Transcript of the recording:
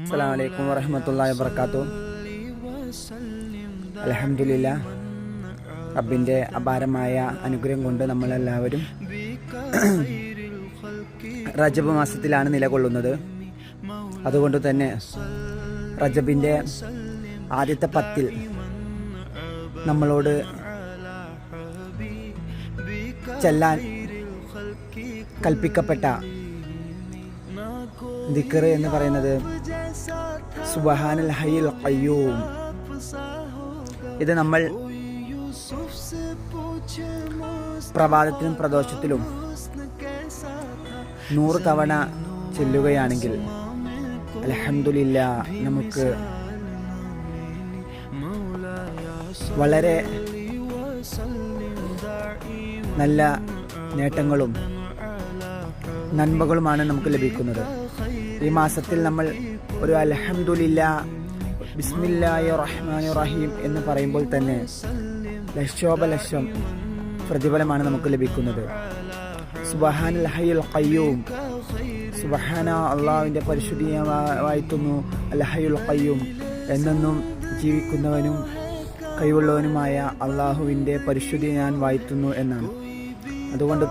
അസ്സലാമു അലൈക്കും വറഹ്മത്തുള്ളാഹി വബറകാതുഹു. അൽഹംദുലില്ലാഹ്, റബ്ബിൻ്റെ അപാരമായ അനുഗ്രഹം കൊണ്ട് നമ്മളെല്ലാവരും റജബ് മാസത്തിലാണ് നിലകൊള്ളുന്നത്. അതുകൊണ്ട് തന്നെ റജബിൻ്റെ ആദ്യത്തെ 10 നമ്മളോട് ചെല്ലാൻ കൽപ്പിക്കപ്പെട്ട ദിക്ർ എന്ന് പറയുന്നത് സുബ്ഹാനൽ ഹയ്യിൽ ഖയ്യൂം. ഇത് നമ്മൾ പ്രഭാതത്തിലും പ്രദോഷത്തിലും 100 തവണ ചൊല്ലുകയാണെങ്കിൽ അൽഹംദുലില്ലാഹ് നമുക്ക് വളരെ നല്ല നേട്ടങ്ങളും നന്മകളുമാണ് നമുക്ക് ലഭിക്കുന്നത്. ഈ മാസത്തിൽ നമ്മൾ ഒരു അൽഹംദുലില്ലാഹ് ബിസ്മില്ലാഹിർ റഹ്മാനിർ റഹീം എന്ന് പറയുമ്പോൾ തന്നെ ലക്ഷോപലക്ഷം പ്രതിഫലമാണ് നമുക്ക് ലഭിക്കുന്നത്. സുബ്ഹാനൽ ഹയ്യിൽ ഖയ്യൂം, സുബ്ഹാന അള്ളാഹുവിൻ്റെ പരിശുദ്ധി ഞാൻ വാഴ്ത്തുന്നു. അൽ ഹയ്യുൽ ഖയ്യൂം, എന്നെന്നും ജീവിക്കുന്നവനും കഴിവുള്ളവനുമായ അള്ളാഹുവിൻ്റെ പരിശുദ്ധി ഞാൻ വാഴ്ത്തുന്നു എന്നാണ്. അതുകൊണ്ട്